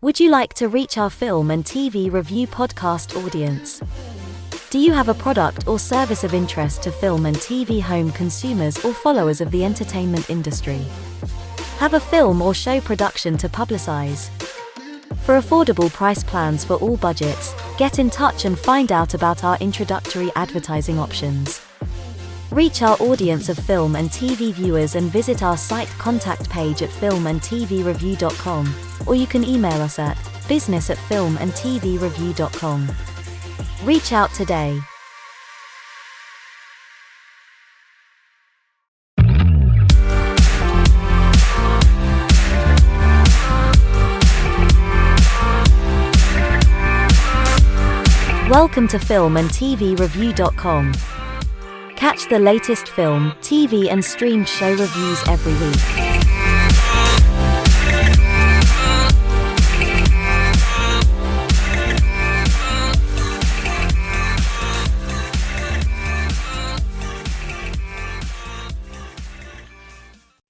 Would you like to reach our film and TV review podcast audience? Do you have a product or service of interest to film and TV home consumers or followers of the entertainment industry? Have a film or show production to publicize? For affordable price plans for all budgets, get in touch and find out about our introductory advertising options. Reach our audience of film and TV viewers and visit our site contact page at filmandtvreview.com, or you can email us at business@filmandtvreview.com. Reach out today. Welcome to filmandtvreview.com. Catch the latest film, TV and streamed show reviews every week.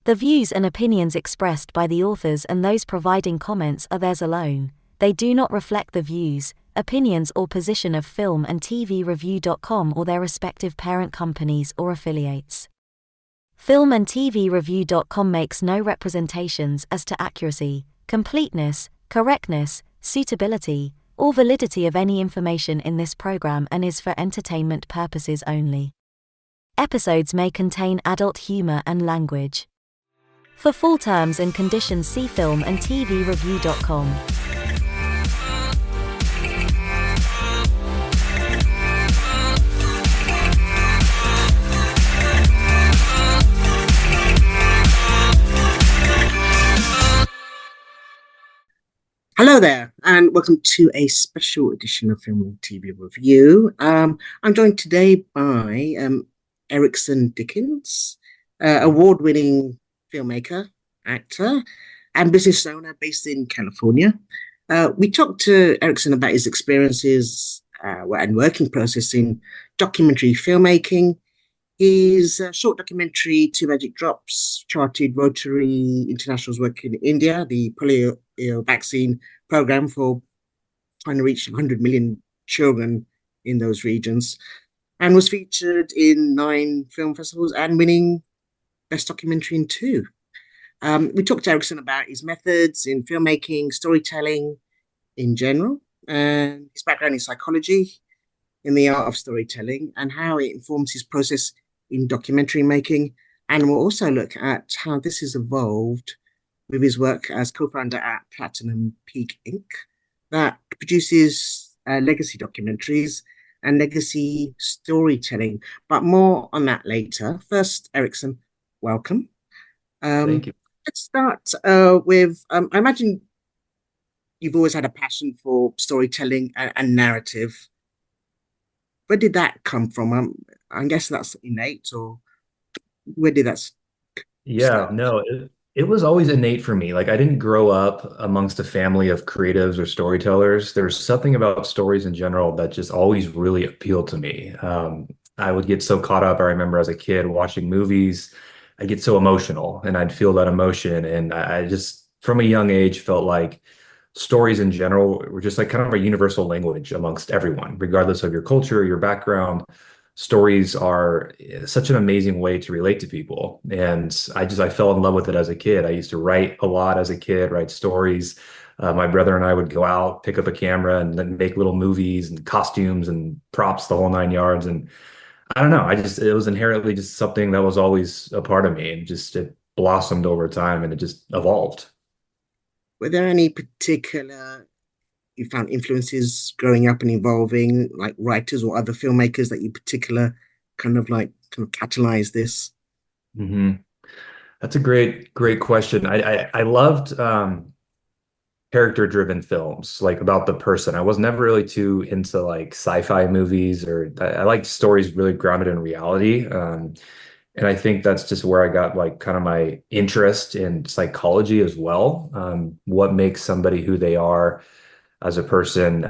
The views and opinions expressed by the authors and those providing comments are theirs alone. They do not reflect the views, opinions or position of filmandtvreview.com or their respective parent companies or affiliates. Filmandtvreview.com makes no representations as to accuracy, completeness, correctness, suitability, or validity of any information in this program and is for entertainment purposes only. Episodes may contain adult humor and language. For full terms and conditions, see filmandtvreview.com. Hello there, and welcome to a special edition of Film and TV Review. I'm joined today by Eriksen Dickens, award-winning filmmaker, actor, and business owner based in California. We talked to Eriksen about his experiences and working process in documentary filmmaking. His short documentary, Two Magic Drops, charted Rotary International's work in India, the polio vaccine program for trying to reach 100 million children in those regions, and was featured in 9 film festivals and winning Best Documentary in 2. We talked to Eriksen about his methods in filmmaking, storytelling in general, and his background in psychology, in the art of storytelling, and how it informs his process in documentary making. And we'll also look at how this has evolved with his work as co-founder at Platinum Peak Inc. that produces legacy documentaries and legacy storytelling. But more on that later. First, Eriksen, welcome. Thank you. Let's start with, I imagine you've always had a passion for storytelling and narrative. Where did that come from? I guess that's innate, or where did that Yeah, start? no, it was always innate for me. Like I didn't grow up amongst a family of creatives or storytellers. There's something about stories in general that just always really appealed to me. I would get so caught up. I remember as a kid watching movies, I get so emotional and I'd feel that emotion. And I just, from a young age, felt like stories in general were just like kind of a universal language amongst everyone, regardless of your culture, your background. Stories are such an amazing way to relate to people. And I fell in love with it as a kid. I used to write a lot as a kid, write stories. My brother and I would go out, pick up a camera and then make little movies and costumes and props, the whole 9 yards. And I don't know, it was inherently just something that was always a part of me, and just it blossomed over time and it just evolved. Were there any particular you found influences growing up and evolving, like writers or other filmmakers that you particular kind of catalyze this? hmm That's a great question. I loved character-driven films, like about the person. I was never really too into like sci-fi movies, or I liked stories really grounded in reality. And I think that's just where I got like kind of my interest in psychology as well. What makes somebody who they are as a person?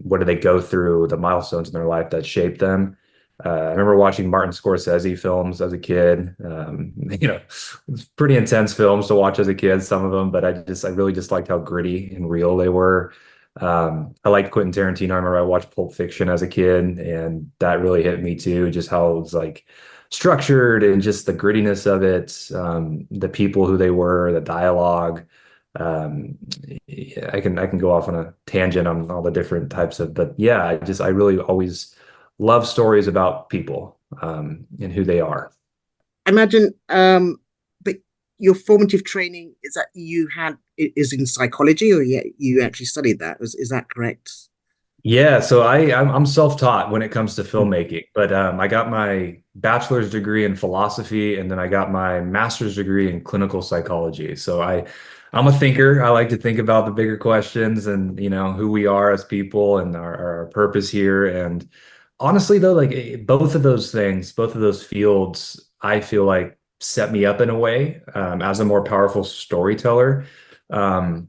What do they go through? The milestones in their life that shape them? I remember watching Martin Scorsese films as a kid. It's pretty intense films to watch as a kid, some of them, but I really just liked how gritty and real they were. I liked Quentin Tarantino. I remember I watched Pulp Fiction as a kid, and that really hit me too, just how it was like structured and just the grittiness of it, the people who they were, the dialogue. Yeah, I can go off on a tangent on all the different types of, but yeah, I really always love stories about people and who they are. I imagine, but your formative training is that you had is in psychology, or you actually studied that? Is that correct? Yeah, so I'm self-taught when it comes to filmmaking, but I got my bachelor's degree in philosophy, and then I got my master's degree in clinical psychology. So I'm a thinker. I like to think about the bigger questions and who we are as people and our purpose here. And honestly, though, like both of those things, both of those fields, I feel like set me up in a way as a more powerful storyteller. Um,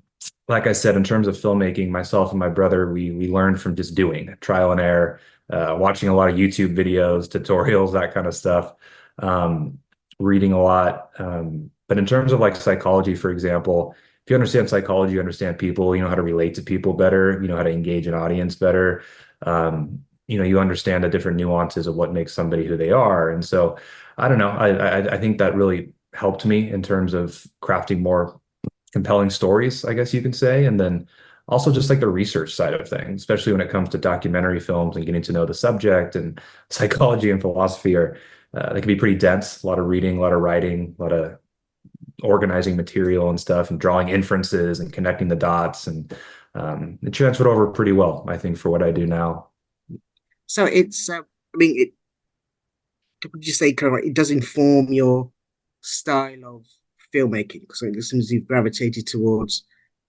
like I said, in terms of filmmaking, myself and my brother, we learned from just doing trial and error, watching a lot of YouTube videos, tutorials, that kind of stuff, um, reading a lot. But in terms of like psychology, for example, if you understand psychology, you understand people, you know how to relate to people better, you know how to engage an audience better. You understand the different nuances of what makes somebody who they are. And so I don't know, I think that really helped me in terms of crafting more compelling stories, I guess you can say. And then also just like the research side of things, especially when it comes to documentary films and getting to know the subject, and psychology and philosophy are they can be pretty dense, a lot of reading, a lot of writing, a lot of organizing material and stuff, and drawing inferences and connecting the dots. And it transferred over pretty well, I think, for what I do now. So it's, I mean, would you say kind of like it does inform your style of filmmaking? Because it seems you've gravitated towards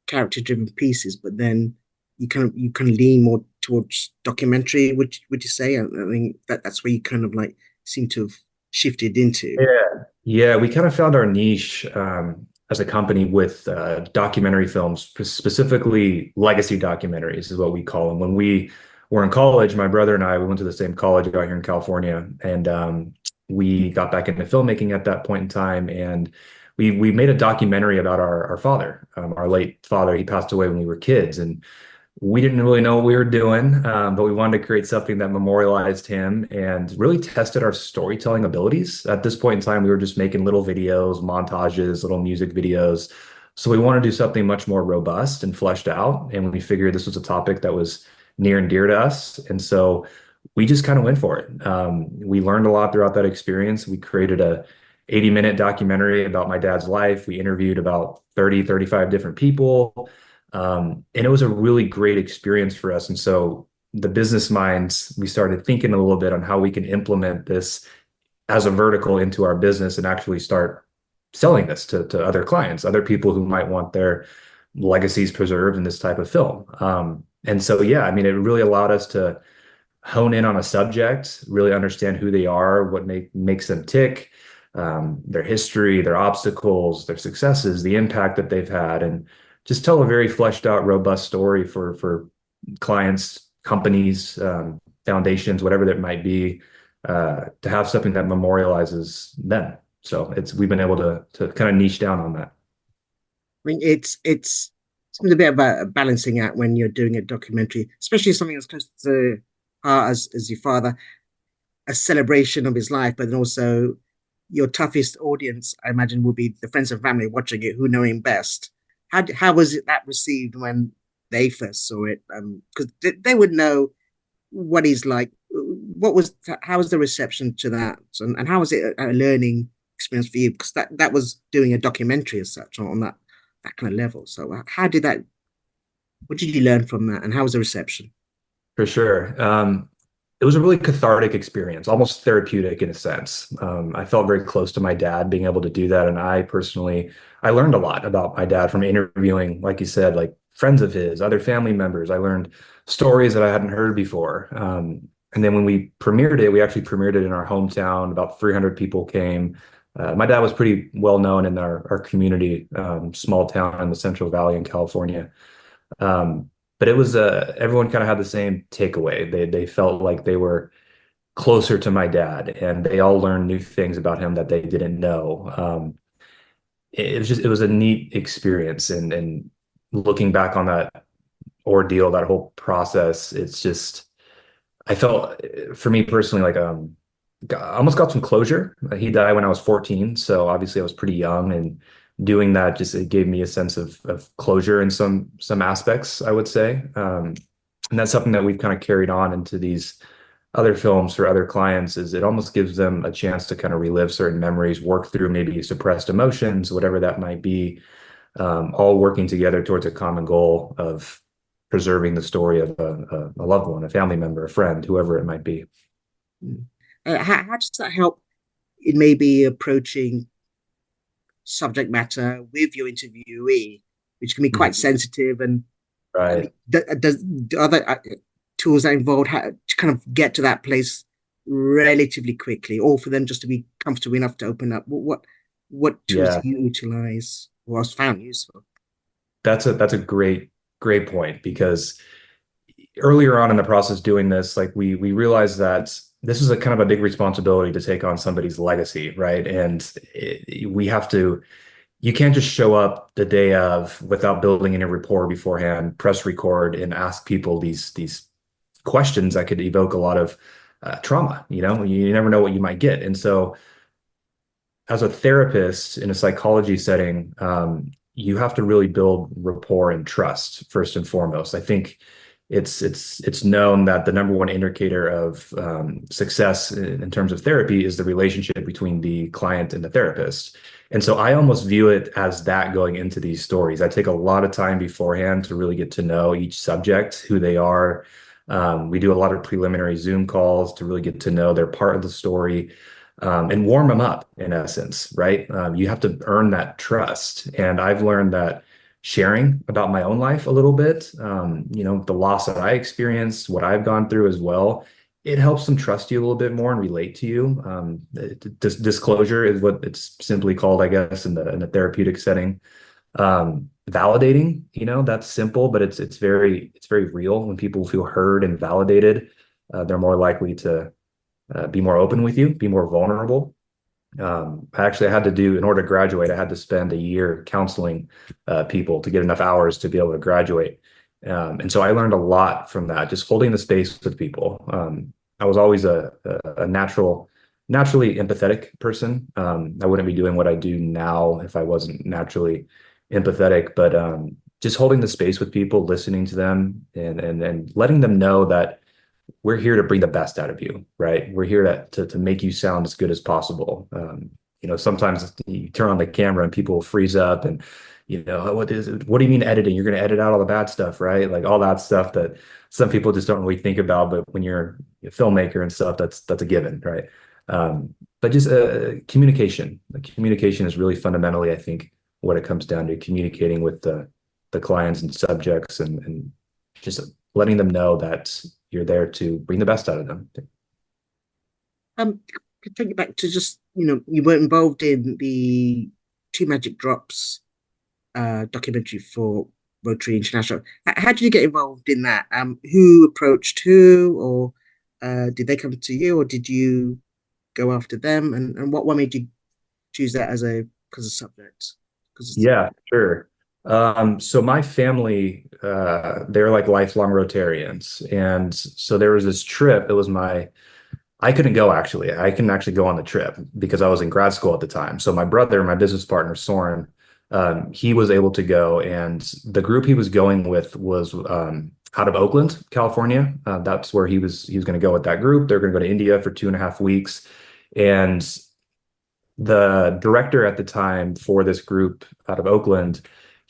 character-driven pieces, but then you kind of lean more towards documentary. Would you say? I mean, that's where you kind of like seem to have shifted into. Yeah. Yeah, we kind of found our niche as a company with documentary films, specifically legacy documentaries is what we call them. When we were in college, my brother and I, we went to the same college out here in California, and we got back into filmmaking at that point in time, and we made a documentary about our father, our late father. He passed away when we were kids, and we didn't really know what we were doing, but we wanted to create something that memorialized him and really tested our storytelling abilities. At this point in time, we were just making little videos, montages, little music videos. So we wanted to do something much more robust and fleshed out. And we figured this was a topic that was near and dear to us. And so we just kind of went for it. We learned a lot throughout that experience. We created a 80-minute documentary about my dad's life. We interviewed about 30, 35 different people. And it was a really great experience for us. And so the business minds, we started thinking a little bit on how we can implement this as a vertical into our business and actually start selling this to other clients, other people who might want their legacies preserved in this type of film. And so, yeah, I mean, it really allowed us to hone in on a subject, really understand who they are, what makes them tick, their history, their obstacles, their successes, the impact that they've had, and just tell a very fleshed out, robust story for clients, companies, foundations, whatever that might be, to have something that memorializes them. So we've been able to kind of niche down on that. I mean, it's seems a bit about a balancing act when you're doing a documentary, especially something as close to the heart as your father, a celebration of his life, but then also your toughest audience, I imagine, will be the friends and family watching it who know him best. How was it that received when they first saw it? Because they would know what he's like. How was the reception to that, and how was it a learning experience for you? Because that was doing a documentary as such on that kind of level. So how did that? What did you learn from that, and how was the reception? For sure. It was a really cathartic experience, almost therapeutic in a sense. I felt very close to my dad being able to do that. And I learned a lot about my dad from interviewing, like you said, like friends of his, other family members. I learned stories that I hadn't heard before. And then when we actually premiered it in our hometown. About 300 people came. My dad was pretty well known in our community, small town in the Central Valley in California. But it was everyone kind of had the same takeaway. They felt like they were closer to my dad, and they all learned new things about him that they didn't know. It was a neat experience, and looking back on that ordeal, that whole process, it's just I felt for me personally like I almost got some closure. He died when I was 14, so obviously I was pretty young, and doing that just it gave me a sense of closure in some aspects, I would say. And that's something that we've kind of carried on into these other films for other clients, is it almost gives them a chance to kind of relive certain memories, work through maybe suppressed emotions, whatever that might be, all working together towards a common goal of preserving the story of a loved one, a family member, a friend, whoever it might be. Mm. How does that help in maybe approaching subject matter with your interviewee, which can be quite Mhm. sensitive? And I mean, Right. do other tools that involved how to kind of get to that place relatively quickly, or for them just to be comfortable enough to open up? What tools do Yeah. you utilize or has found useful? That's a great point, because earlier on in the process doing this, like we realized that this is a kind of a big responsibility to take on somebody's legacy, right? And we have to, you can't just show up the day of without building any rapport beforehand, press record, and ask people these questions that could evoke a lot of trauma. You never know what you might get. And so as a therapist in a psychology setting, you have to really build rapport and trust first and foremost. I think it's known that the number one indicator of success in terms of therapy is the relationship between the client and the therapist. And so I almost view it as that going into these stories. I take a lot of time beforehand to really get to know each subject, who they are. We do a lot of preliminary Zoom calls to really get to know their part of the story, and warm them up in essence, right? You have to earn that trust. And I've learned that sharing about my own life a little bit, the loss that I experienced, what I've gone through as well, it helps them trust you a little bit more and relate to you. Disclosure is what it's simply called, I guess, in the therapeutic setting. Validating, that's simple, but it's very real. When people feel heard and validated, they're more likely to be more open with you, be more vulnerable. I had to do, in order to graduate, I had to spend a year counseling people to get enough hours to be able to graduate. And so I learned a lot from that, just holding the space with people. I was always a naturally empathetic person. I wouldn't be doing what I do now if I wasn't naturally empathetic, but just holding the space with people, listening to them, and letting them know that we're here to bring the best out of you, right? We're here to make you sound as good as possible. Sometimes you turn on the camera and people freeze up, and what is it? What do you mean editing? You're going to edit out all the bad stuff, right? Like all that stuff that some people just don't really think about, but when you're a filmmaker and stuff, that's a given, right? But just communication. Like, communication is really fundamentally, I think, what it comes down to: communicating with the clients and subjects, and just letting them know that you're there to bring the best out of them. Um, take it back to just, you were involved in the Two Magic Drops documentary for Rotary International. How did you get involved in that? Who approached who, or did they come to you, or did you go after them? And what made you choose that as a subject? Because Yeah, sure. So my family, they're like lifelong Rotarians. And so there was this trip. I couldn't go actually. I couldn't actually go on the trip because I was in grad school at the time. So my brother, my business partner, Soren, he was able to go. And the group he was going with was out of Oakland, California. That's where he was going to go with that group. They're going to go to India for 2.5 weeks. And the director at the time for this group out of Oakland,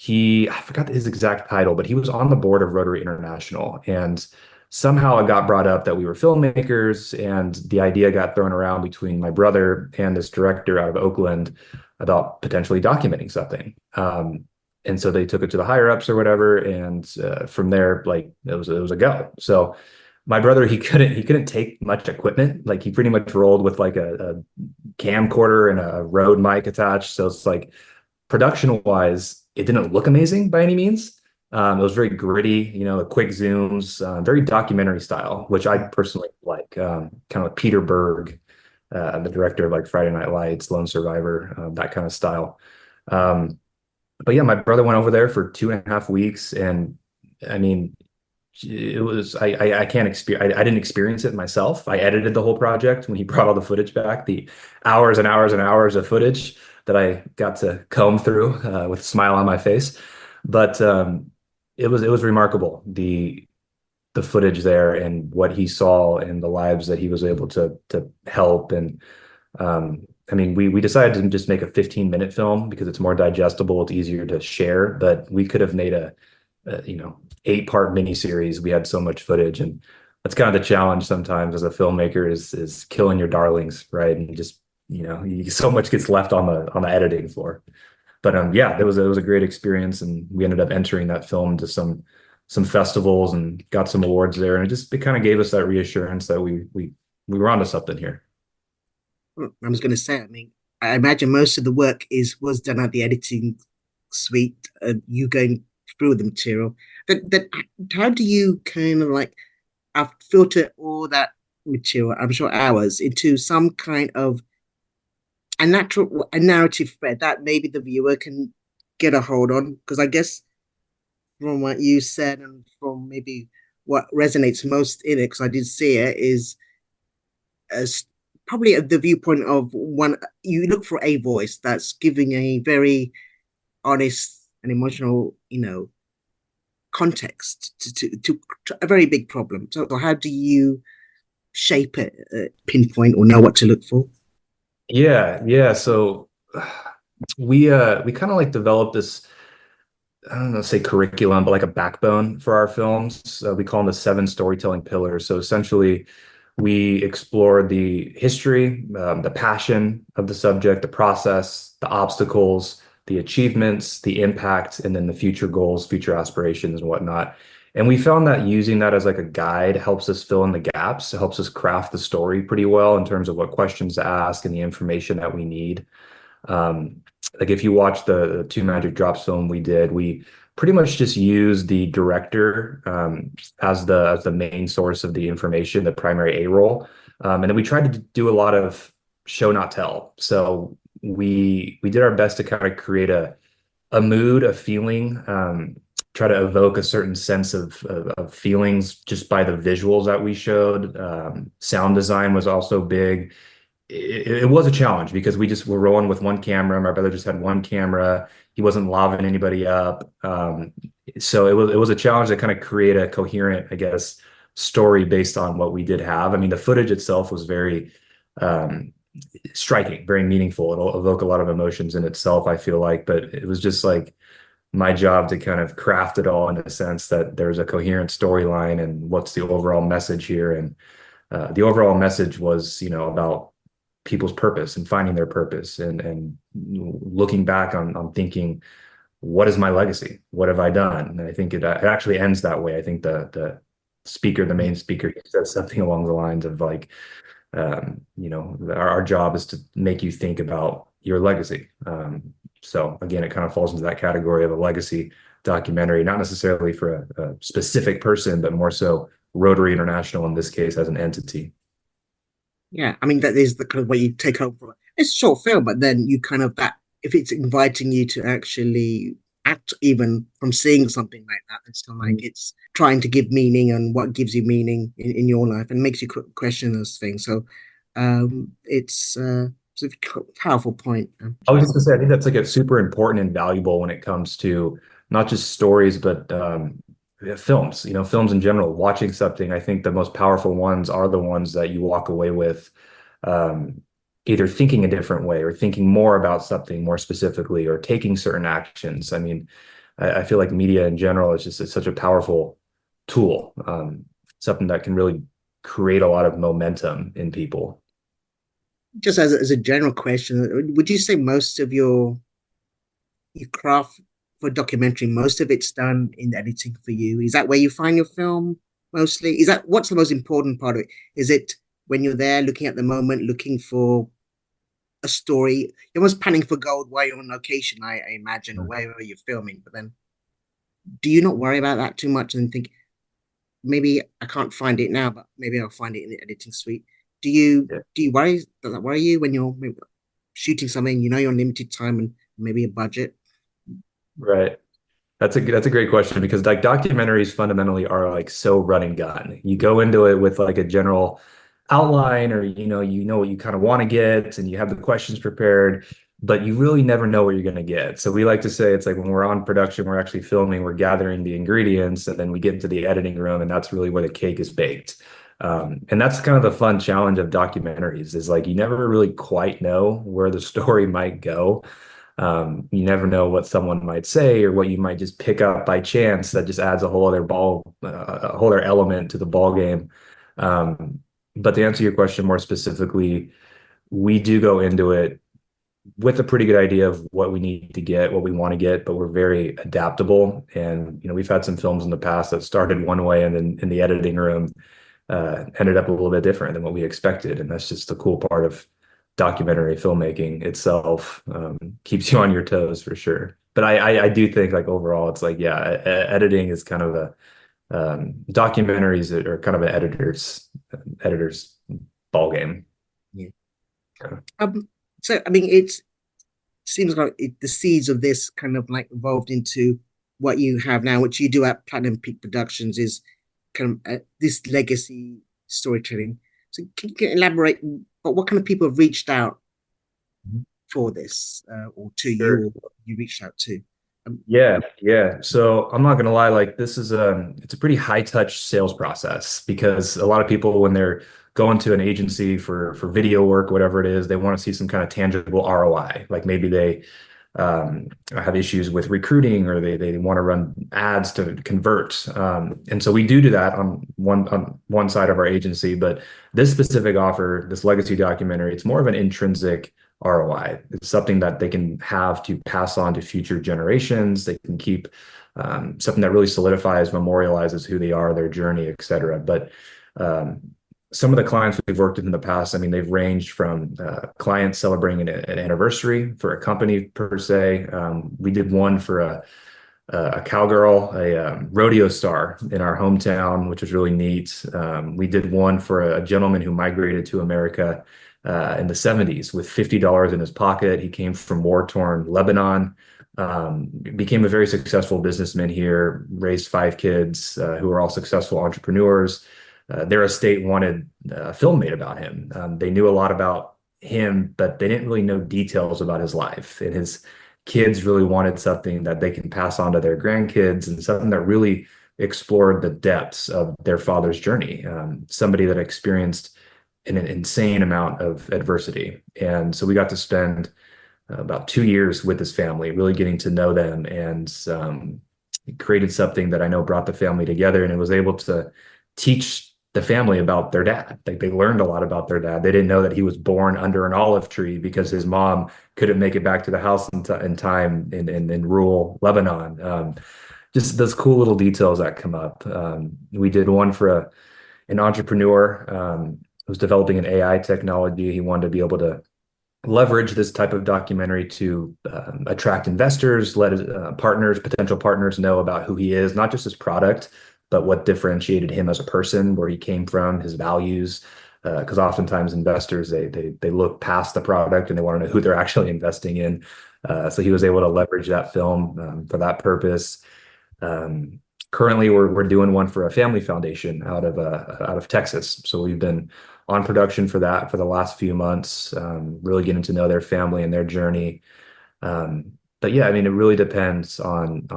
I forgot his exact title, but he was on the board of Rotary International. And somehow it got brought up that we were filmmakers, and the idea got thrown around between my brother and this director out of Oakland about potentially documenting something. And so they took it to the higher ups or whatever, and from there, like it was a go. So my brother, he couldn't take much equipment. Like, he pretty much rolled with like a camcorder and a Rode mic attached. So it's like, production wise, it didn't look amazing by any means. It was very gritty, the quick zooms, very documentary style, which I personally like. Kind of like Peter Berg, the director of like Friday Night Lights, Lone Survivor, that kind of style. Um, but yeah, my brother went over there for 2.5 weeks, and I mean, it was I can't experience I didn't experience it myself. I edited the whole project when he brought all the footage back, the hours and hours and hours of footage that I got to comb through with a smile on my face. But it was remarkable, the footage there and what he saw and the lives that he was able to help. And I mean, we decided to just make a 15-minute film because it's more digestible, it's easier to share, but we could have made a 8-part miniseries. We had so much footage, and that's kind of the challenge sometimes as a filmmaker is killing your darlings, right? And just so much gets left on the editing floor. But yeah, it was a great experience, and we ended up entering that film to some festivals and got some awards there, and it kind of gave us that reassurance that we were onto something here. I was going to say, I mean, I imagine most of the work was done at the editing suite, you going through the material. Then how do you kind of like filter all that material, I'm sure hours, into some kind of a narrative thread that maybe the viewer can get a hold on? Because I guess from what you said and from maybe what resonates most in it, because I did see it, is as probably at the viewpoint of one, you look for a voice that's giving a very honest and emotional, context to a very big problem. So how do you shape it, pinpoint, or know what to look for? Yeah, yeah. So we kind of like developed this, I don't know, say curriculum, but like a backbone for our films. We call them the seven storytelling pillars. So essentially, we explore the history, the passion of the subject, the process, the obstacles, the achievements, the impact, and then the future goals, future aspirations, and whatnot. And we found that using that as like a guide helps us fill in the gaps. It helps us craft the story pretty well in terms of what questions to ask and the information that we need. Um, like if you watch the Two Magic Drops film we did, we pretty much just used the director as the main source of the information, the primary A roll, and then we tried to do a lot of show not tell. So we did our best to kind of create a mood, a feeling, try to evoke a certain sense of feelings just by the visuals that we showed. Sound design was also big. It was a challenge because we just were rolling with one camera. My brother just had one camera. He wasn't lobbing anybody up. So it was a challenge to kind of create a coherent, I guess, story based on what we did have. I mean, the footage itself was very um, striking, very meaningful. It'll evoke a lot of emotions in itself, I feel like, but it was just like my job to kind of craft it all in a sense that there's a coherent storyline and what's the overall message here. And the overall message was, about people's purpose and finding their purpose and looking back on thinking, what is my legacy? What have I done? And I think it actually ends that way. I think the speaker, the main speaker, said something along the lines of like, our job is to make you think about your legacy. So again, it kind of falls into that category of a legacy documentary, not necessarily for a specific person, but more so Rotary International in this case as an entity. Yeah, I mean that is the kind of way you take home from it. It's a short film, but then you kind of that if it's inviting you to actually act, even from seeing something like that, it's kind of like it's trying to give meaning and what gives you meaning in your life and makes you question those things. So, it's a powerful point. I was just gonna say, I think that's like a super important and valuable when it comes to not just stories, but yeah, films, films in general. Watching something, I think the most powerful ones are the ones that you walk away with um, either thinking a different way or thinking more about something more specifically or taking certain actions. I mean, I feel like media in general is just it's such a powerful tool, something that can really create a lot of momentum in people. Just as a general question, would you say most of your craft for documentary, most of it's done in editing for you? Is that where you find your film mostly? Is that what's the most important part of it? Is it when you're there looking at the moment, looking for a story? You're almost panning for gold while you're on location, I imagine, or wherever you're filming. But then, do you not worry about that too much and think maybe I can't find it now, but maybe I'll find it in the editing suite? Do you worry? Does that worry you when you're maybe shooting something? You know, you're on limited time and maybe a budget. Right. That's a great question because like documentaries fundamentally are like so run and gun. You go into it with like a general outline or you know what you kind of want to get and you have the questions prepared, but you really never know what you're going to get. So we like to say it's like when we're on production, we're actually filming, we're gathering the ingredients, and then we get into the editing room, and that's really where the cake is baked. And that's kind of the fun challenge of documentaries is like you never really quite know where the story might go. You never know what someone might say or what you might just pick up by chance that just adds a whole other element to the ball game. Um, but to answer your question more specifically, we do go into it with a pretty good idea of what we need to get, what we want to get, but we're very adaptable. And we've had some films in the past that started one way and then in the editing room ended up a little bit different than what we expected. And that's just the cool part of documentary filmmaking itself. Keeps you on your toes for sure. But I do think like overall, it's like, yeah, editing is kind of documentaries are kind of an editor's ball game. Yeah. Yeah. So I mean, it seems like the seeds of this kind of like evolved into what you have now, which you do at Platinum Peak Productions, is kind of this legacy storytelling. So can you elaborate? But what kind of people have reached out for this, or to you, Sure. or you reached out to? Yeah, yeah. So I'm not gonna lie, like this is it's a pretty high touch sales process because a lot of people when they're going to an agency for video work, whatever it is, they want to see some kind of tangible ROI. Like maybe they have issues with recruiting or they want to run ads to convert. And so we do that on one side of our agency, but this specific offer, this legacy documentary, it's more of an intrinsic ROI. It's something that they can have to pass on to future generations. They can keep something that really solidifies, memorializes who they are, their journey, et cetera. But um, some of the clients we've worked with in the past, I mean, they've ranged from clients celebrating an anniversary for a company per se. We did one for a cowgirl, a rodeo star in our hometown, which was really neat. We did one for a gentleman who migrated to America in the 70s with $50 in his pocket. He came from war-torn Lebanon, became a very successful businessman here, raised five kids who are all successful entrepreneurs. Their estate wanted a film made about him. They knew a lot about him, but they didn't really know details about his life. And his kids really wanted something that they can pass on to their grandkids and something that really explored the depths of their father's journey. Somebody that experienced an insane amount of adversity. And so we got to spend about 2 years with his family, really getting to know them and created something that I know brought the family together and it was able to teach the family about their dad. Like they learned a lot about their dad. They didn't know that he was born under an olive tree because his mom couldn't make it back to the house in time in rural Lebanon. Just those cool little details that come up. We did one for an entrepreneur who was developing an AI technology. He wanted to be able to leverage this type of documentary to attract investors, let his potential partners know about who he is, not just his product, but what differentiated him as a person, where he came from, his values. Because oftentimes investors they look past the product and they want to know who they're actually investing in. So he was able to leverage that film for that purpose. Currently, we're doing one for a family foundation out of Texas. So we've been on production for that for the last few months, really getting to know their family and their journey. But yeah, I mean, it really depends on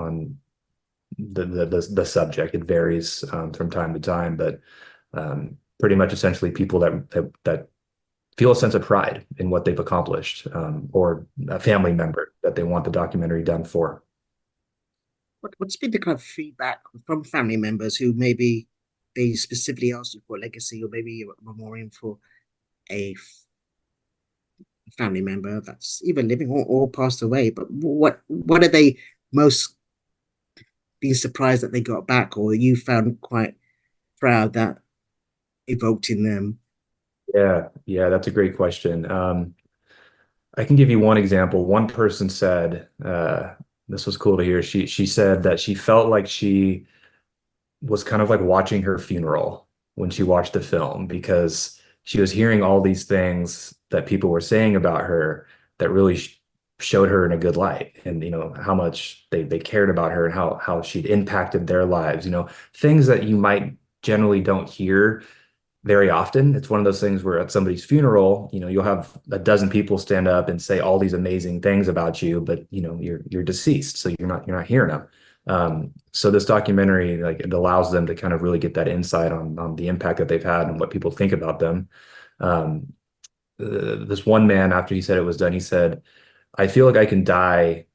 the subject. It varies from time to time, but pretty much essentially people that feel a sense of pride in what they've accomplished, or a family member that they want the documentary done for. What's been the kind of feedback from family members who maybe they specifically asked you for a legacy or maybe a memoriam for a family member that's either living or passed away? But what are they most being surprised that they got back, or you found quite proud that evoked in them? Yeah, that's a great question. I can give you one example. One person said, This was cool to hear. She said that she felt like she was kind of like watching her funeral when she watched the film because she was hearing all these things that people were saying about her that really showed her in a good light, and how much they cared about her and how she'd impacted their lives, things that you might generally don't hear very often. It's one of those things where at somebody's funeral, you'll have a dozen people stand up and say all these amazing things about you, but you're deceased, so you're not hearing them. So this documentary, like, it allows them to kind of really get that insight on the impact that they've had and what people think about them. Um, this one man, after he said it was done, he said, "I feel like I can die.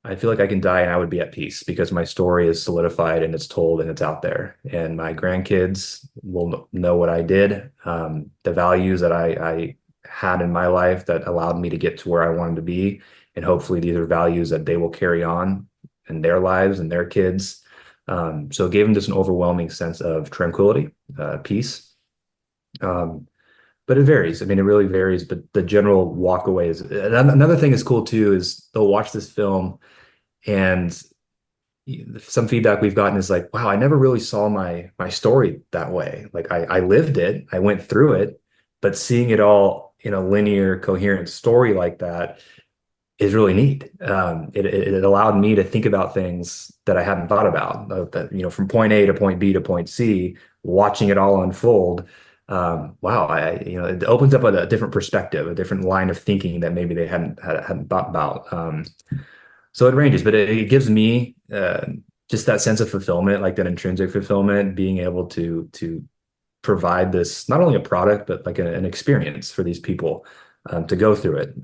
I feel like I can die and I would be at peace because my story is solidified and it's told and it's out there. And my grandkids will know what I did, the values that I had in my life that allowed me to get to where I wanted to be. And hopefully these are values that they will carry on in their lives and their kids." So it gave them just an overwhelming sense of tranquility, peace. But it varies. I mean, it really varies. But the general walkaway is another thing is cool too, is they'll watch this film and some feedback we've gotten is like, wow, I never really saw my story that way. Like I lived it, I went through it, but seeing it all in a linear, coherent story like that is really neat. It allowed me to think about things that I hadn't thought about. That from point A to point B to point C, watching it all unfold. Wow, it opens up a different perspective, a different line of thinking that maybe they hadn't thought about. So it ranges, but it gives me just that sense of fulfillment, like that intrinsic fulfillment, being able to provide this, not only a product, but like an experience for these people to go through it.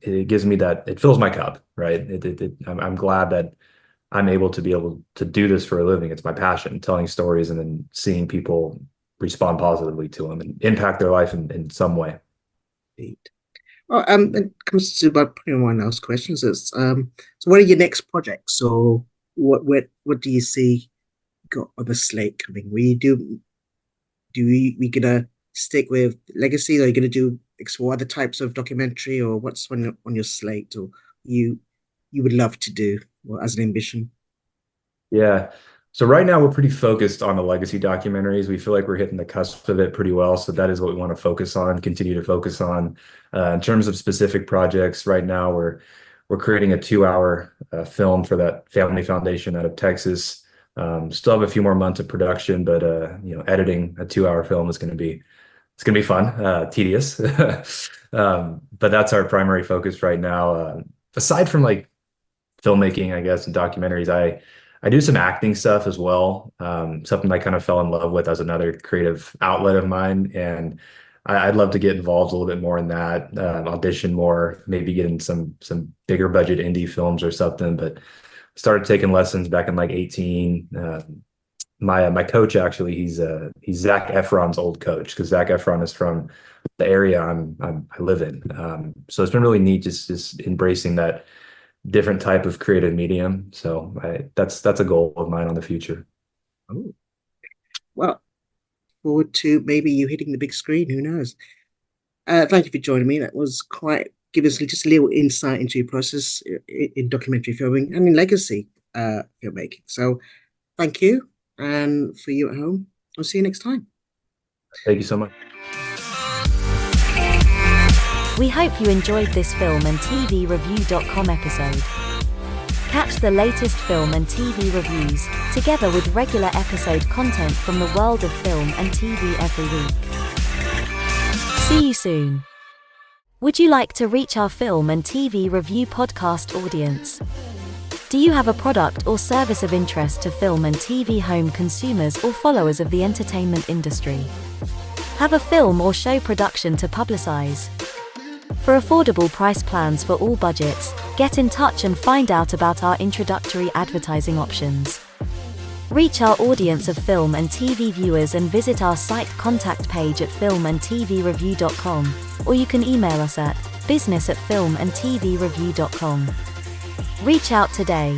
It gives me that, it fills my cup, right? I'm glad that I'm able to do this for a living. It's my passion, telling stories and then seeing people respond positively to them and impact their life in some way. Well, it comes to about putting one else questions is, so what are your next projects? So what do you see got on the slate coming? We gonna stick with legacy, or are you gonna explore other types of documentary, or what's on your slate, or you would love to do, or as an ambition? Yeah. So right now we're pretty focused on the legacy documentaries. We feel like we're hitting the cusp of it pretty well. So that is what we want to focus on, continue to focus on. In terms of specific projects, right now we're creating a 2-hour film for that family foundation out of Texas. Still have a few more months of production, but editing a 2-hour film is going to be fun, tedious. But that's our primary focus right now. Aside from like filmmaking, I guess, and documentaries, I do some acting stuff as well. Something I kind of fell in love with as another creative outlet of mine. And I'd love to get involved a little bit more in that, audition more, maybe get in some bigger budget indie films or something. But started taking lessons back in like 18. My coach, actually, he's Zac Efron's old coach, because Zac Efron is from the area I live in. So it's been really neat just embracing that different type of creative medium. So that's a goal of mine on the future. Oh, well, forward to maybe you hitting the big screen. Who knows? Thank you for joining me. That was give us just a little insight into your process in documentary filming and in legacy filmmaking. So thank you. And for you at home, I'll see you next time. Thank you so much. We hope you enjoyed this film and TVreview.com episode. Catch the latest film and TV reviews, together with regular episode content from the world of film and TV every week. See you soon. Would you like to reach our film and TV review podcast audience? Do you have a product or service of interest to film and TV home consumers or followers of the entertainment industry? Have a film or show production to publicize? For affordable price plans for all budgets, get in touch and find out about our introductory advertising options. Reach our audience of film and TV viewers and visit our site contact page at filmandtvreview.com, or you can email us at business@filmandtvreview.com. Reach out today.